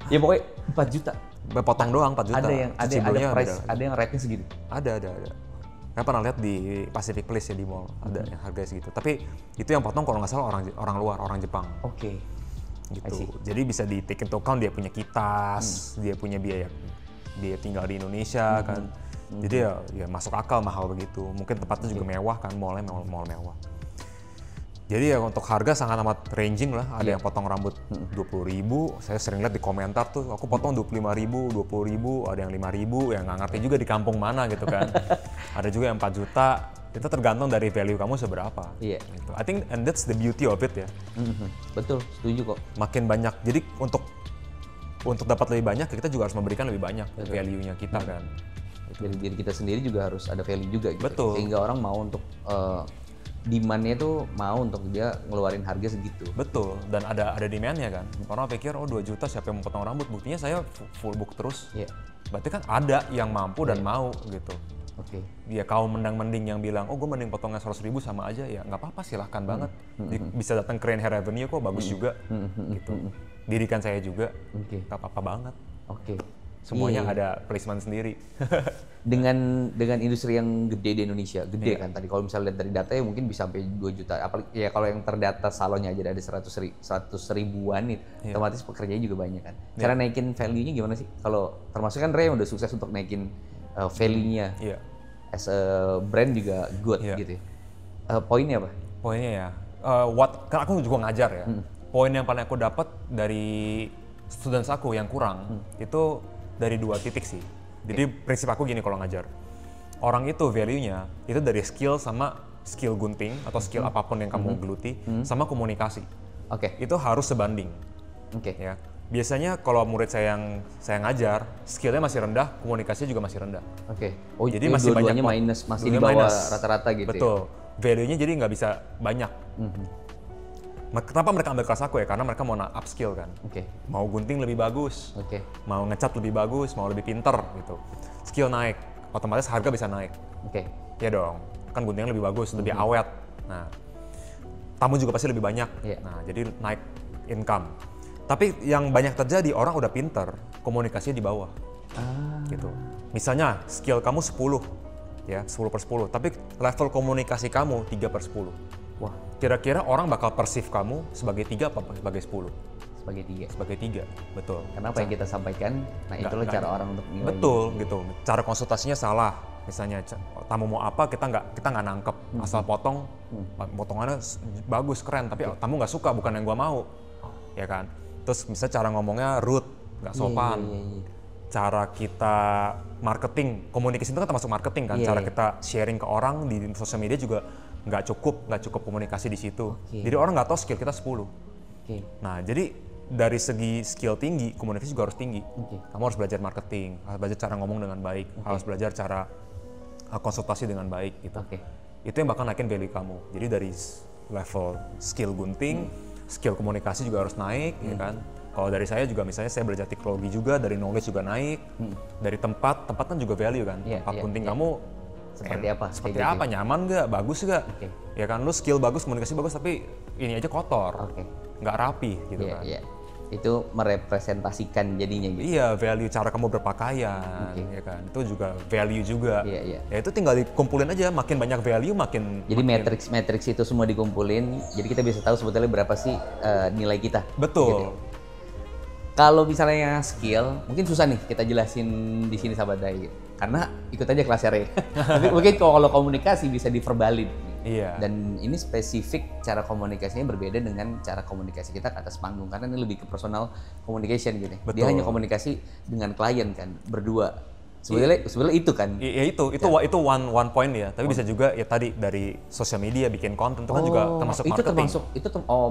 Ya pokoknya 4 juta.
Potong doang 4 juta.
Ada yang
Cuci bulunya
price,
beda.
ada yang rate-nya segitu.
Ada. Saya pernah lihat di Pacific Place ya di mall, ada yang harganya segitu. Tapi itu yang potong kalau nggak salah orang luar, orang Jepang.
Oke. I
Gitu.
see.
Jadi bisa di take into account dia punya kitas, dia punya biaya tinggal di Indonesia kan. Jadi ya masuk akal mahal begitu. Mungkin tempatnya juga mewah kan, mall mewah. Jadi ya untuk harga sangat amat ranging lah. Ada yang potong rambut 20.000, saya sering lihat di komentar tuh, aku potong 25.000, 20.000, ada yang 5.000, yang nggak ngerti juga di kampung mana gitu kan. Ada juga yang 4 juta. Itu tergantung dari value kamu seberapa.
Iya.
Gitu. I think and that's the beauty of it ya.
Betul, setuju kok.
Makin banyak. Jadi untuk dapat lebih banyak kita juga harus memberikan lebih banyak value-nya kita kan.
Dari diri kita sendiri juga harus ada value juga gitu.
Betul.
Sehingga orang mau untuk demand-nya tuh mau untuk dia ngeluarin harga segitu.
Betul, dan ada demand-nya kan. Orang pikir, oh 2 juta siapa yang mau potong rambut, buktinya saya full book terus.
Iya.
Berarti kan ada yang mampu dan mau gitu.
Oke.
Ya kaum mending yang bilang, oh gue mending potongnya 100.000 sama aja, ya nggak apa-apa silahkan banget. Bisa datang Crane Hair Avenue kok, bagus juga. Gitu. Dirikan saya juga,
Oke.
nggak apa-apa banget.
Oke.
Semuanya
Iya.
ada placement sendiri.
Dengan industri yang gede di Indonesia, gede kan tadi kalau misalnya lihat dari data ya mungkin bisa sampai 2 juta. Apalagi ya kalau yang terdata salonnya aja ada 100 ribuan nih, otomatis pekerjanya juga banyak kan. Cara naikin value-nya gimana sih? Kalau termasuk kan Ray udah sukses untuk naikin value-nya.
Iya.
As a brand juga good gitu ya. Poinnya apa?
Poinnya ya, kan aku juga ngajar ya. Poin yang paling aku dapat dari students aku yang kurang itu dari 2 titik sih. Jadi prinsip aku gini kalau ngajar, orang itu value-nya itu dari skill sama skill gunting atau skill apapun yang kamu geluti sama komunikasi.
Oke.
Itu harus sebanding.
Oke.
Ya. Biasanya kalau murid saya yang saya ngajar, skillnya masih rendah, komunikasinya juga masih rendah.
Oke. Oh,
Jadi
jadi
masih
dua-duanya
banyak
minus, masih di
dua-duanya
bawah
minus.
rata-rata gitu.
Betul. Value-nya jadi nggak bisa banyak. Kenapa mereka ambil kelas aku ya? Karena mereka mau upskill kan.
Oke.
Mau gunting lebih bagus,
Oke.
mau ngecat lebih bagus, mau lebih pinter gitu. Skill naik, otomatis harga bisa naik.
Oke.
Ya dong, kan guntingnya lebih bagus, lebih awet. Nah, tamu juga pasti lebih banyak.
Iya.
Nah, jadi naik income. Tapi yang banyak terjadi, orang udah pinter, komunikasinya di bawah. Gitu. Misalnya skill kamu 10, ya 10/10, tapi level komunikasi kamu 3/10.
Wah,
Kira-kira orang bakal perceive kamu sebagai 3 apa sebagai 10?
sebagai 3.
Sebagai 3, betul.
Karena apa yang kita sampaikan, nah itulah
Nggak-
cara orang untuk nilai.
Betul gitu. Cara konsultasinya salah. Misalnya tamu mau apa kita nggak nangkep. Asal potong, potongannya bagus keren, tapi tamu nggak suka, bukan yang gua mau, ya kan. Terus misalnya cara ngomongnya rude, nggak sopan.
Iya.
Cara kita marketing, komunikasi itu kan termasuk marketing kan.
Iya,
Cara
iya.
kita sharing ke orang di sosial media juga nggak cukup komunikasi di situ.
Oke.
Jadi orang nggak tahu skill kita 10.
Oke.
Nah, jadi dari segi skill tinggi, komunikasi juga harus tinggi.
Oke.
Kamu harus belajar marketing, harus belajar cara ngomong dengan baik, harus belajar cara konsultasi dengan baik gitu.
Oke.
Itu yang bakal naikin value kamu. Jadi dari level skill gunting, skill komunikasi juga harus naik, ya kan. Kalau dari saya juga misalnya saya belajar teknologi juga, dari knowledge juga naik, dari tempat kan juga value kan.
Iya,
Tempat
iya,
gunting
iya.
kamu
Seperti apa?
Seperti
Kayak
apa? Nyaman nggak? Bagus nggak?
Oke.
Ya kan, lu skill bagus, komunikasi bagus, tapi ini aja kotor,
Oke.
nggak rapi gitu
Iya,
kan.
iya. Itu merepresentasikan jadinya gitu.
Iya, value cara kamu berpakaian, ya kan. Itu juga value juga.
Iya, iya.
Ya itu tinggal dikumpulin aja, makin banyak value makin
Jadi matrix itu semua dikumpulin, jadi kita bisa tahu sebetulnya berapa sih nilai kita.
betul.
Kalau misalnya skill, mungkin susah nih kita jelasin di sini sahabat Dai. Karena ikut aja kelasnya Ray. Tapi mungkin kalau komunikasi bisa diverbalin.
Iya.
Dan ini spesifik cara komunikasinya berbeda dengan cara komunikasi kita ke atas panggung, karena ini lebih ke personal communication gitu.
Betul.
Dia hanya komunikasi dengan klien kan, berdua. Sebenarnya itu kan.
Ya itu one point ya. Tapi bisa juga ya tadi dari sosial media bikin konten itu kan juga termasuk marketing.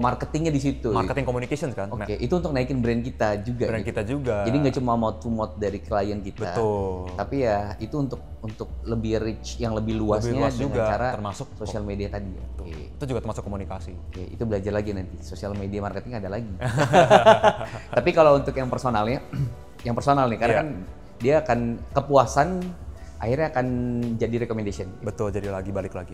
Marketingnya di situ.
Marketing communication kan.
Oke, itu untuk naikin brand kita juga.
Brand kita juga.
Jadi nggak cuma mouth to mouth dari klien kita.
Betul.
Tapi ya itu untuk lebih reach yang lebih luasnya
luas
dengan
juga,
cara
termasuk
sosial media tadi. Oke.
Itu juga termasuk komunikasi.
Oke, itu belajar lagi nanti. Sosial media marketing ada lagi. Tapi kalau untuk yang personalnya, yang personal nih, karena
Iya.
kan dia akan kepuasan akhirnya akan jadi recommendation.
Betul, jadi balik lagi.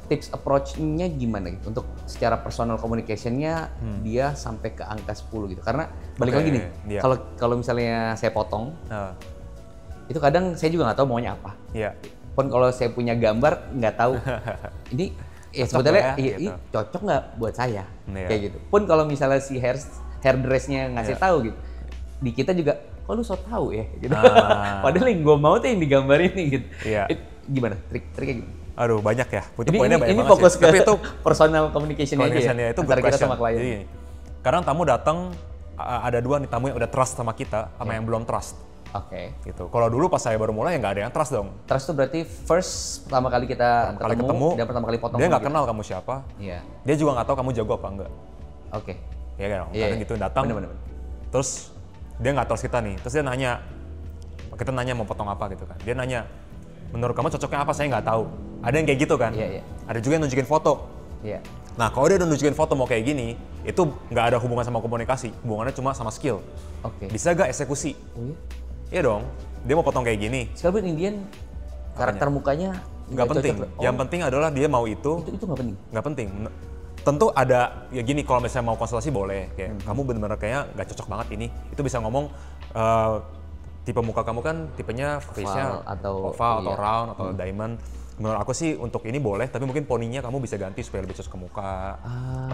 Tips approach-nya gimana gitu untuk secara personal communication-nya dia sampai ke angka 10 gitu. Karena balik lagi nih,
iya.
kalau misalnya saya potong,
Nah,
itu kadang saya juga nggak tahu maunya apa.
iya.
Pun kalau saya punya gambar nggak tahu ini ya
Cocok
sebetulnya
nggak ya,
ini
gitu.
cocok nggak buat saya
Iya.
kayak gitu. Pun kalau misalnya si hairdress-nya ngasih
Iya.
tahu gitu, di kita juga kok lu so tahu ya gitu.
Ah.
Padahal yang gue mau tuh yang digambar ini gitu.
Iya.
Gimana triknya gimana?
Aduh, banyak ya. Itu
Ini,
poinnya
ini,
banyak
ini
banget
fokus
sih.
ke
Tapi itu
personal communication-nya aja
communication-nya
ya,
itu
antara
good
kita
question.
sama klien.
Jadi gini, kadang tamu datang ada dua nih tamu yang udah trust sama kita sama
Iya.
yang belum trust
Oke.
gitu. Kalau dulu pas saya baru mulai ya nggak ada yang trust dong.
Trust itu berarti pertama kali kita
Kali ketemu
dan pertama kali potong.
dia nggak
gitu.
kenal kamu siapa.
Iya.
Dia juga nggak tahu kamu jago apa enggak.
Oke.
Ya kan?
Iya,
Kadang
iya.
gitu datang.
Bener.
Terus dia nggak trust kita nih. Terus dia nanya, kita nanya mau potong apa gitu kan. Dia nanya, menurut kamu cocoknya apa? Saya nggak tahu. Ada yang kayak gitu kan.
Iya, iya.
Ada juga yang nunjukin foto.
Iya.
Nah, kalau dia udah nunjukin foto mau kayak gini, itu nggak ada hubungan sama komunikasi, hubungannya cuma sama skill.
Oke.
Bisa gak eksekusi?
Oh, iya?
Iya dong, dia mau potong kayak gini.
Sekalipun Indian karakter mukanya
Nggak penting.
cocok.
Yang penting adalah dia mau itu,
Itu nggak penting.
nggak penting. Tentu ada, ya gini kalau misalnya mau konsultasi boleh. Kayak kamu bener-bener kayaknya nggak cocok banget ini. Itu bisa ngomong, tipe muka kamu kan tipenya face-nya
atau-
oval atau
iya.
round atau diamond. Menurut aku sih untuk ini boleh, tapi mungkin poninya kamu bisa ganti supaya lebih cocok ke muka.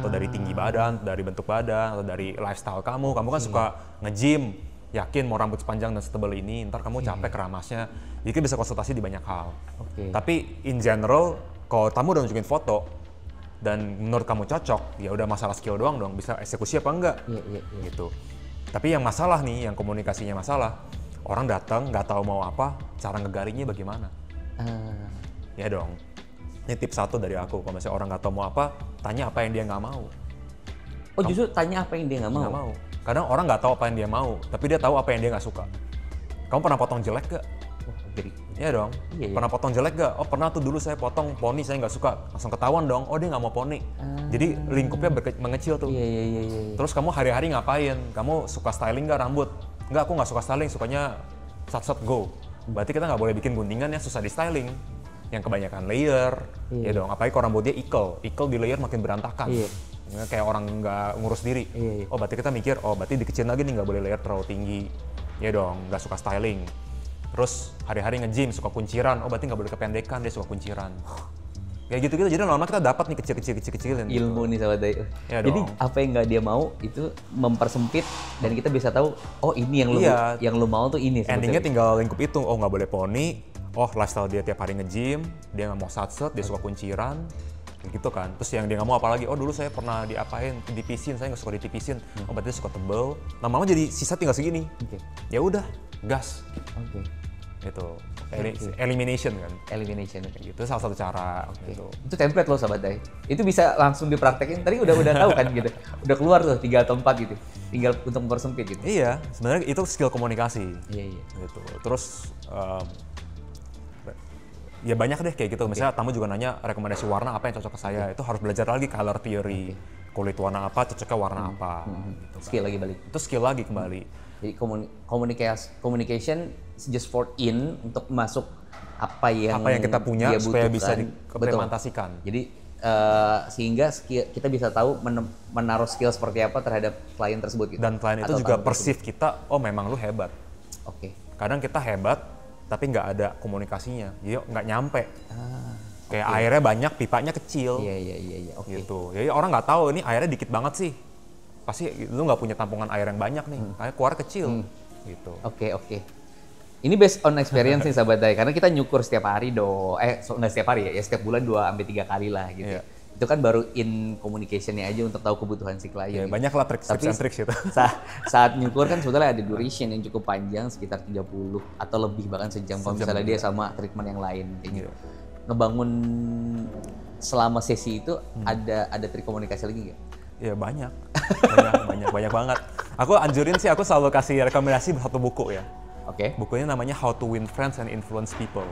Atau dari tinggi badan, dari bentuk badan, atau dari lifestyle kamu. Kamu kan suka nge-gym, yakin mau rambut sepanjang dan setebal ini, ntar kamu capek keramasnya. Jadi kan bisa konsultasi di banyak hal.
Oke.
Tapi in general, kalau kamu udah nunjukin foto, dan menurut kamu cocok, ya udah masalah skill doang dong, bisa eksekusi apa enggak,
Iya.
gitu. Tapi yang masalah nih, yang komunikasinya masalah, orang datang nggak tahu mau apa, cara ngegarinya bagaimana? Ya dong. Ini tips satu dari aku, kalau misalnya orang nggak tahu mau apa, tanya apa yang dia nggak mau.
Oh justru tanya apa yang dia nggak mau?
Nggak mau. Kadang orang nggak tahu apa yang dia mau, tapi dia tahu apa yang dia nggak suka. Kamu pernah potong jelek gak?
Wah, jadi.
Iya dong.
Iya.
Pernah potong jelek gak? Oh pernah tuh dulu saya potong poni saya nggak suka. Langsung ketahuan dong. Oh dia nggak mau poni. Jadi lingkupnya mengecil tuh.
Iya.
Terus kamu hari-hari ngapain? Kamu suka styling nggak rambut? Nggak, aku nggak suka styling. Sukanya sat-sat go. Berarti kita nggak boleh bikin guntingan yang susah di styling. Yang kebanyakan layer. Ya dong. Apalagi kalau rambutnya ikel. Ikel di layer makin berantakan.
Iya.
Kayak orang nggak ngurus diri.
Iya.
Oh berarti kita mikir, oh berarti dikecilin lagi nih nggak boleh layer terlalu tinggi. Ya dong, nggak suka styling. Terus hari-hari nge-gym suka kunciran, oh berarti nggak boleh kependekan, dia suka kunciran. Kayak gitu-gitu, jadi lama-lama kita dapat nih kecil-kecilin.
Ilmu nih sahabat Dai.
Ya
Jadi
dong.
apa yang nggak dia mau itu mempersempit dan kita bisa tahu oh ini yang lu mau tuh ini.
Endingnya
sebetulnya.
tinggal lingkup itu, oh nggak boleh poni, oh lifestyle dia tiap hari nge-gym, dia nggak mau satset, dia suka kunciran, gitu kan. Terus yang dia nggak mau apalagi, oh dulu saya pernah diapain, dipisin, saya nggak suka ditipisin, oh berarti dia suka tebel. Lama-lama jadi sisa tinggal segini.
Oke.
Ya udah, gas.
Oke.
Itu elimination kan.
Elimination.
Gitu salah satu cara gitu.
Itu template loh sahabat Dai. Itu bisa langsung dipraktekin. Tadi udah tahu kan gitu. Udah keluar tuh 3 atau 4 gitu. Tinggal untuk mempersempit gitu.
Iya, sebenarnya itu skill komunikasi.
Iya.
Gitu. Terus ya banyak deh kayak gitu. Misalnya tamu juga nanya rekomendasi warna apa yang cocok ke saya. Itu harus belajar lagi color theory. Kulit warna apa, cocoknya warna apa. Gitu kan.
Skill lagi balik.
Itu skill lagi kembali.
Jadi communication just for in untuk masuk apa yang
kita punya
dia
supaya
butuhkan.
bisa
Betul.
diimplementasikan.
Jadi sehingga kita bisa tahu menaruh skill seperti apa terhadap klien tersebut gitu.
Dan klien itu
Atau
juga
tamu
perceive kita, oh memang lu hebat.
tersebut. Oke.
Kadang kita hebat, tapi nggak ada komunikasinya. Jadi nggak nyampe. Kayak airnya banyak, pipanya kecil.
Iya. Oke.
Gitu. Jadi orang nggak tahu ini airnya dikit banget sih. Pasti lu nggak punya tampungan air yang banyak nih, kayak keluar kecil. Gitu.
Oke. Ini based on experience nih sahabat Dai, karena kita nyukur setiap hari nggak setiap hari ya setiap bulan 2-3 kali lah gitu.
Iya.
Itu kan baru in communication-nya aja untuk tahu kebutuhan si klien.
Ya,
gitu.
banyak lah tips and tricks gitu.
Saat nyukur kan sebetulnya ada duration yang cukup panjang sekitar 30 atau lebih bahkan sejam kalau misalnya dia sama treatment yang lain kayak gitu. Ngebangun selama sesi itu ada trik komunikasi lagi nggak?
Ya banyak banget. Aku anjurin sih, aku selalu kasih rekomendasi satu buku ya.
Oke.
Bukunya namanya How to Win Friends and Influence People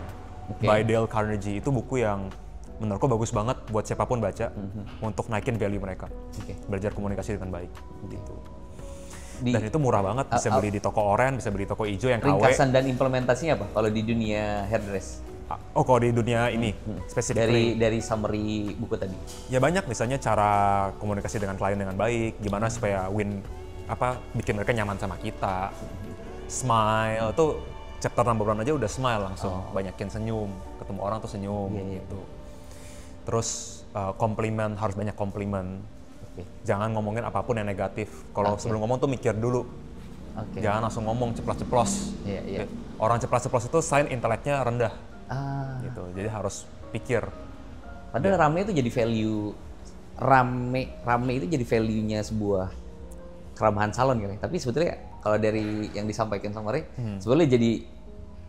by Dale Carnegie. Itu buku yang menurutku bagus banget buat siapapun baca untuk naikin value mereka. Belajar komunikasi dengan baik gitu. Dan itu murah banget, bisa beli di toko oren, bisa beli di toko hijau yang KW.
Ringkasan dan implementasinya apa kalau di dunia hairdress?
Oh, kalau di dunia ini spesifik
Dari summary buku tadi.
ya banyak, misalnya cara komunikasi dengan klien dengan baik, gimana supaya bikin mereka nyaman sama kita. Smile tuh chapter number 1 aja udah smile langsung, banyakin senyum, ketemu orang tuh senyum gitu. Terus komplimen, harus banyak komplimen. Jangan ngomongin apapun yang negatif. Kalau sebelum ngomong tuh mikir dulu. Jangan langsung ngomong ceplos-ceplos. Orang ceplos-ceplos itu sign inteleknya rendah. Gitu. Jadi harus pikir.
Padahal rame itu jadi value, rame itu jadi value-nya sebuah keramahan salon kan. Tapi sebetulnya kalau dari yang disampaikan sama Ray, sebetulnya jadi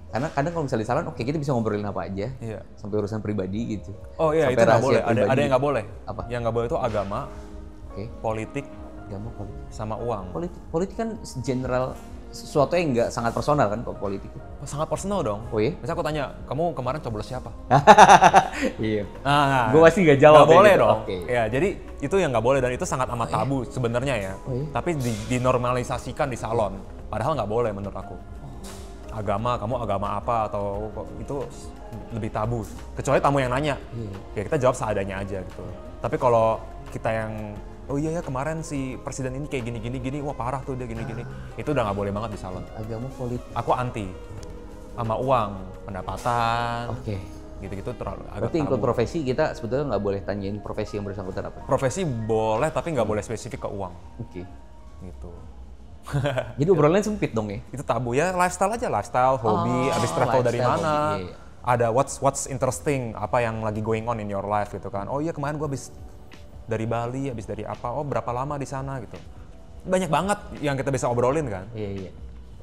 karena kadang kalau misalnya di salon, kita bisa ngobrolin apa aja, sampai urusan pribadi gitu.
Oh iya,
sampai
itu nggak boleh.
pribadi.
Ada yang nggak boleh.
Apa?
Yang nggak boleh itu agama, politik, sama uang.
Politik kan general, sesuatu yang nggak sangat personal kan kok politik.
Sangat personal dong.
Oh iya?
Misalnya aku tanya, kamu kemarin coblos siapa?
Iya.
Nah,
gue pasti nggak jawab.
Nggak boleh
gitu.
dong. Ya, jadi itu yang nggak boleh dan itu sangat amat tabu sebenarnya ya. Tapi dinormalisasikan di salon. Padahal nggak boleh menurut aku. Kamu agama apa atau itu lebih tabu. Kecuali tamu yang nanya. Ya kita jawab seadanya aja gitu. Tapi kalau kita yang oh iya ya kemarin si presiden ini kayak gini, wah parah tuh dia gini. Itu udah nggak boleh banget di salon.
Agama, politik.
Aku anti sama uang, pendapatan. Gitu-gitu terlalu agak
Berarti
tabu.
include profesi kita sebetulnya nggak boleh tanyain profesi yang bersangkutan apa?
Profesi boleh tapi nggak boleh spesifik ke uang. Gitu.
Jadi obrolannya sempit dong ya?
Itu tabu ya, lifestyle aja, hobi, abis travel dari mana, ada what's interesting, apa yang lagi going on in your life gitu kan. Oh iya kemarin gue abis dari Bali, abis dari apa, oh berapa lama di sana gitu. Banyak banget yang kita bisa obrolin kan.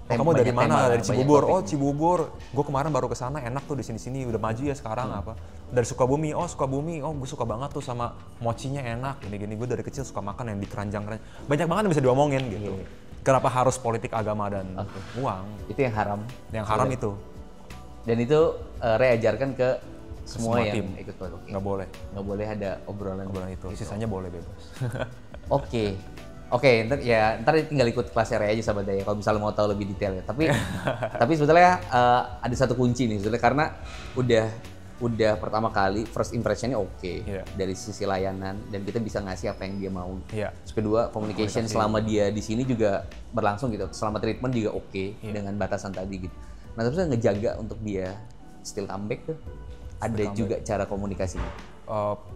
Oh, kamu dari mana? Dari Cibubur. Oh Cibubur, gue kemarin baru ke sana, enak tuh di sini udah maju ya sekarang apa. Dari Sukabumi, oh gue suka banget tuh sama mochinya enak, gini-gini. Gue dari kecil suka makan yang di keranjang-keranjang. Banyak banget yang bisa diomongin gitu. Kenapa harus politik, agama, dan uang?
Itu yang haram.
Yang haram itu.
Dan itu Ray ajarkan ke semua yang
tim.
ikut podcast.
Nggak boleh.
Nggak boleh ada obrolan
itu. Sisanya boleh bebas.
Oke, ntar tinggal ikut kelasnya Ray aja sahabat Daya kalau misalnya mau tahu lebih detail ya. Tapi sebetulnya ada satu kunci nih sebetulnya karena udah pertama kali first impressionnya dari sisi layanan dan kita bisa ngasih apa yang dia mau. Terus kedua communication selama dia di sini juga berlangsung gitu. Selama treatment juga dengan batasan tadi gitu. Nah terus ngejaga untuk dia still comeback tuh ada juga cara komunikasinya.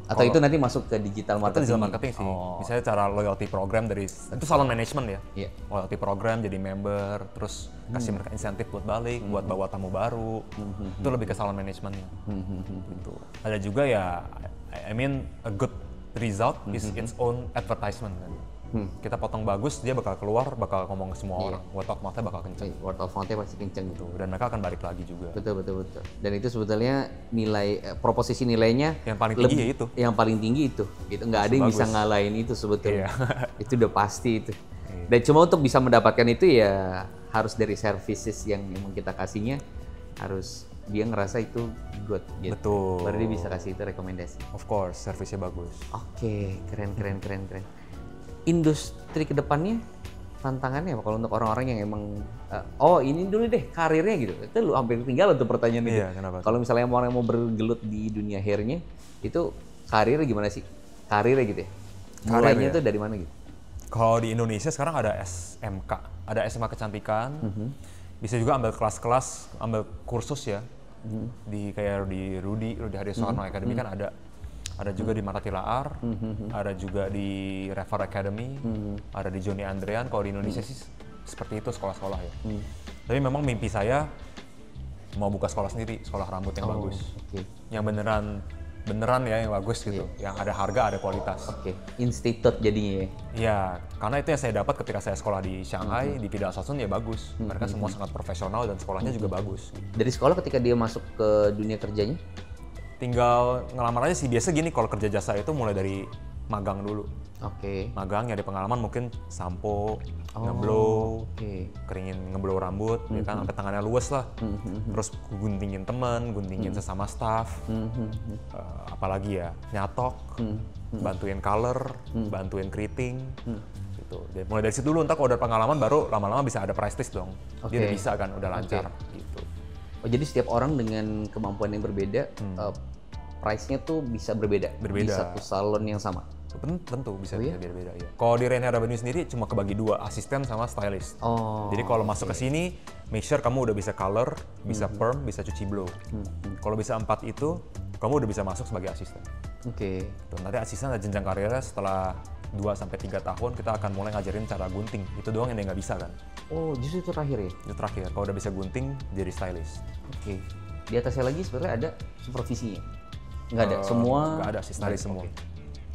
Atau itu nanti masuk ke digital marketing?
Itu digital marketing sih. Misalnya cara loyalty program itu salon management ya. Loyalty program, jadi member, terus kasih mereka insentif buat balik, buat bawa tamu baru. Itu lebih ke salon managementnya. Gitu. Ada juga ya, I mean a good result is its own advertisement kan. Kita potong bagus, dia bakal keluar, bakal ngomong ke semua orang. Word of mouth-nya bakal kenceng.
Word of mouth-nya pasti kenceng gitu.
Dan mereka akan balik lagi juga.
Betul. Dan itu sebetulnya proposisi nilainya
yang paling tinggi ya itu.
Yang paling tinggi itu. Gitu. Nggak ada yang bisa ngalahin itu sebetulnya. Itu udah pasti itu. Dan cuma untuk bisa mendapatkan itu ya harus dari services yang memang kita kasihnya harus dia ngerasa itu good gitu.
Betul.
Baru dia bisa kasih itu rekomendasi.
Of course, servisnya bagus.
Keren. Industri kedepannya tantangannya apa kalau untuk orang-orang yang emang ini dulu deh karirnya gitu. Itu lu hampir tinggal untuk pertanyaan itu.
Kenapa?
Kalau misalnya orang yang mau bergelut di dunia hairnya itu karirnya gimana sih? Karirnya gitu ya. Mulainya tuh dari mana gitu?
Kalau di Indonesia sekarang ada SMK, ada SMA kecantikan. Bisa juga ambil kelas-kelas, ambil kursus ya. Di kayak di Rudy Haryosono Academy kan ada. Ada juga di Mata Tilaar, ada juga di Rever Academy, ada di Johnny Andrean. Kalau di Indonesia sih seperti itu sekolah-sekolah ya. Tapi memang mimpi saya mau buka sekolah sendiri, sekolah rambut yang bagus.
Oke.
Yang beneran ya yang bagus gitu. Yang ada harga, ada kualitas.
Oke. Institut jadinya ya.
Iya, karena itu yang saya dapat ketika saya sekolah di Shanghai, di Pidal Sasun ya bagus. Mereka semua sangat profesional dan sekolahnya juga bagus.
Dari sekolah ketika dia masuk ke dunia kerjanya?
Tinggal ngelamar aja sih. Biasa gini kalau kerja jasa itu mulai dari magang dulu.
Oke.
Magang nyari pengalaman mungkin sampo, ngeblow, keringin ngeblow rambut, ya kan sampai tangannya luwes lah. Terus guntingin temen, guntingin sesama staff, apalagi ya nyatok, bantuin color, bantuin keriting, gitu. Dan mulai dari situ dulu, ntar kalau udah pengalaman baru lama-lama bisa ada price list dong. Dia udah bisa kan, udah lancar gitu.
Oh jadi setiap orang dengan kemampuan yang berbeda, price-nya tuh bisa berbeda di satu salon yang sama?
Tentu bisa beda-beda ya. Kalau di Rainier Avenue sendiri cuma kebagi dua, asisten sama stylist. Jadi kalau masuk ke sini, make sure kamu udah bisa color, bisa perm, bisa cuci blow. Kalau bisa 4 itu, kamu udah bisa masuk sebagai asisten.
Oke.
Nanti asisten ada jenjang karirnya setelah 2-3 tahun kita akan mulai ngajarin cara gunting. Itu doang yang dia nggak bisa kan.
Oh justru itu terakhir ya?
Itu terakhir. Kalau udah bisa gunting, jadi stylist.
Oke. Di atasnya lagi sebenarnya ada supervisinya? Nggak ada? Semua?
Nggak ada sih, stylist semua.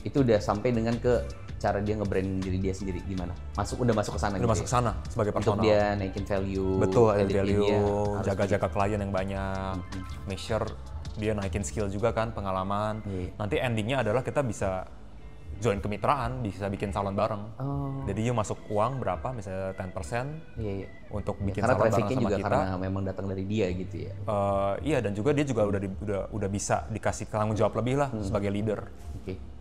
Itu udah sampai dengan ke cara dia nge-brand diri dia sendiri gimana? Udah masuk ke sana
udah
gitu
masuk ke sana sebagai personal.
Untuk dia naikin value.
Betul, ada value, jaga-jaga klien yang banyak, make sure dia naikin skill juga kan, pengalaman. Nanti endingnya adalah kita bisa join kemitraan, bisa bikin salon bareng. Jadi you masuk uang berapa, misalnya 10% untuk bikin salon bareng sama
juga
kita.
Karena memang datang dari dia gitu ya.
Iya, dan juga dia juga udah bisa dikasih tanggung jawab lebih lah sebagai leader.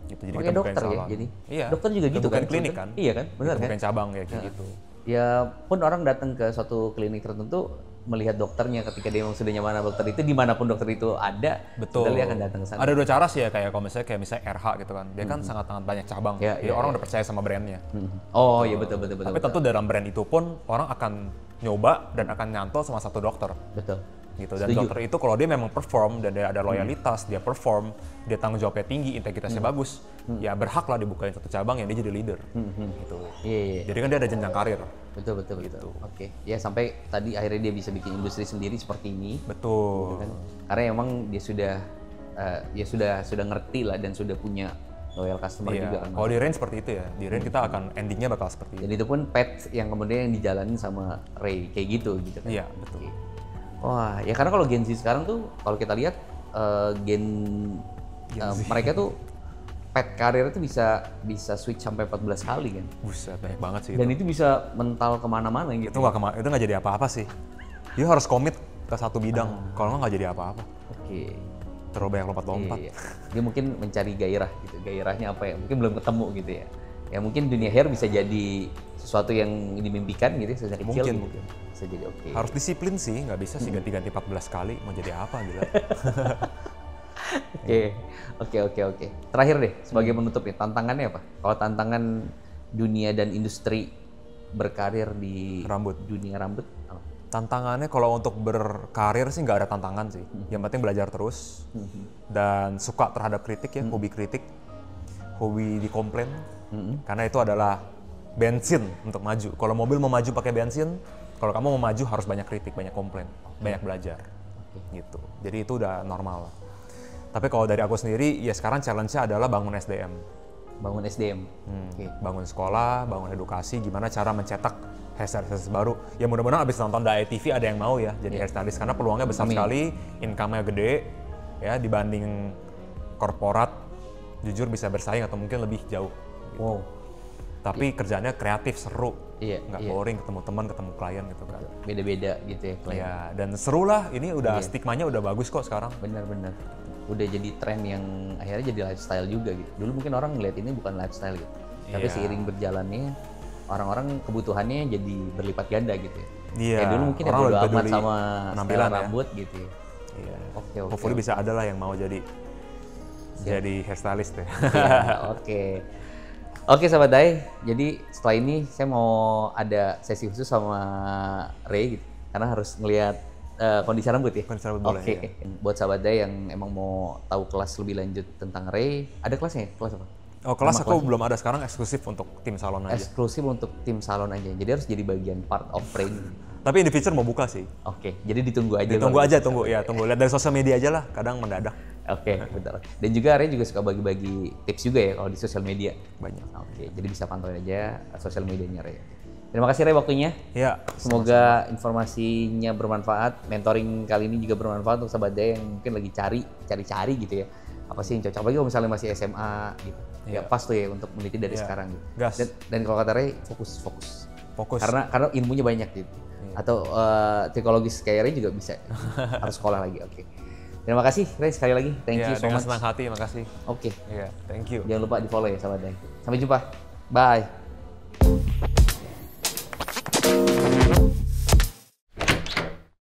Gitu. Jadi kita
dokter
bukain
ya,
salon.
jadi
iya.
Dokter juga gitu kan?
Klinik kan?
Iya kan, benar kan?
Bukain cabang ya kayak gitu.
Ya pun orang datang ke suatu klinik tertentu melihat dokternya ketika dia memang sudah nyaman sama dokter itu, dimanapun dokter itu ada, dia akan datang ke sana.
Ada 2 cara sih ya, kayak kalau misalnya RH gitu kan, dia kan sangat banyak cabang, jadi orang udah percaya sama brandnya.
Oh iya betul.
Tapi tentu dalam brand itu pun orang akan nyoba dan akan nyantol sama satu dokter.
Betul.
Gitu. Dan dokter itu kalau dia memang perform dan dia ada loyalitas, dia perform, dia tanggung jawabnya tinggi, integritasnya bagus, ya berhak lah dibukain satu cabang yang dia jadi leader. Gitu. Jadi kan dia ada jenjang karir.
Betul. Gitu. Oke. Ya sampai tadi akhirnya dia bisa bikin industri sendiri seperti ini.
Betul.
Gitu kan? Karena emang dia sudah ngerti lah dan sudah punya loyal customer juga kan.
Kalau di Rain seperti itu ya, di Rain kita akan endingnya bakal seperti itu.
Dan itu pun path yang kemudian yang dijalanin sama Ray kayak gitu kan.
Iya, betul.
Wah, ya karena kalau Gen Z sekarang tuh kalau kita lihat mereka tuh path karir itu bisa switch sampai 14 kali kan.
Buset, banyak banget sih.
Dan itu bisa mental kemana-mana gitu.
Itu nggak jadi apa-apa sih. You harus komit ke satu bidang, kalau nggak jadi apa-apa.
Oke.
Terlalu banyak lompat-lompat.
Iya. Dia mungkin mencari gairah gitu. Gairahnya apa ya? Mungkin belum ketemu gitu ya. Ya mungkin dunia hair bisa jadi sesuatu yang dimimpikan gitu sejak kecil.
Mungkin.
Gitu. Bisa jadi oke.
Harus disiplin sih, nggak bisa sih ganti-ganti 14 kali mau jadi apa gitu.
Oke. Terakhir deh, sebagai penutup nih, tantangannya apa? Kalau tantangan dunia dan industri berkarir di dunia rambut, apa?
Tantangannya kalau untuk berkarir sih nggak ada tantangan sih. Yang penting belajar terus dan suka terhadap kritik ya, hobi kritik, hobi dikomplain. Karena itu adalah bensin untuk maju. Kalau mobil mau maju pakai bensin, kalau kamu mau maju harus banyak kritik, banyak komplain, banyak belajar. Gitu. Jadi itu udah normal. Tapi kalau dari aku sendiri, ya sekarang challenge-nya adalah bangun SDM.
Bangun SDM.
Bangun sekolah, bangun edukasi, gimana cara mencetak hairstylist baru. Ya mudah-mudahan abis nonton The TV ada yang mau ya jadi hairstylist karena peluangnya besar sekali, income-nya gede, ya dibanding korporat, jujur bisa bersaing atau mungkin lebih jauh.
Wow.
Tapi kerjaannya kreatif, seru, nggak boring, ketemu teman, ketemu klien gitu kan.
Beda-beda gitu ya klien.
Ya, dan seru lah, ini udah stigmanya udah bagus kok sekarang.
Bener-bener. Udah jadi tren yang akhirnya jadi lifestyle juga gitu. Dulu mungkin orang ngeliat ini bukan lifestyle gitu. Tapi seiring berjalannya, orang-orang kebutuhannya jadi berlipat ganda gitu ya.
Iya.
Kayak dulu mungkin ya bodo amat sama penampilan rambut gitu ya.
Iya. Oke. Hopefully bisa ada lah yang mau jadi hairstylist ya.
Oke sahabat Dai, jadi setelah ini saya mau ada sesi khusus sama Ray gitu, karena harus ngelihat kondisi rambut ya.
Kondisi rambut boleh.
Oke. Buat sahabat Dai yang emang mau tahu kelas lebih lanjut tentang Ray, ada kelasnya? Kelas apa?
Oh, kelas aku belum ada, sekarang eksklusif untuk tim salon aja.
Eksklusif untuk tim salon aja, jadi harus jadi bagian part of Ray.
Tapi in the future mau buka sih.
Oke, jadi ditunggu aja.
Ditunggu aja, tunggu lihat dari sosial media aja lah, kadang mendadak.
Oke, betul. Dan juga Arya juga suka bagi-bagi tips juga ya kalau di sosial media.
Banyak.
Oke, jadi bisa pantauin aja sosial medianya Arya. Terima kasih Ray waktunya.
Ya.
Semoga informasinya bermanfaat. Mentoring kali ini juga bermanfaat untuk sahabat Daya yang mungkin lagi cari-cari gitu ya. Apa sih yang cocok? Apalagi kalau misalnya masih SMA gitu. Ya pas tuh ya untuk meneliti dari sekarang gitu.
Gas.
Dan kalau kata Ray fokus. Karena ilmunya banyak gitu. Atau psikologis kayak Ray juga bisa. Harus sekolah lagi. Oke. Terima kasih Ray sekali lagi. Thank you so much.
Senang hati, makasih.
Oke.
Iya, thank you.
Jangan lupa di-follow ya sahabat Daya. Sampai jumpa. Bye.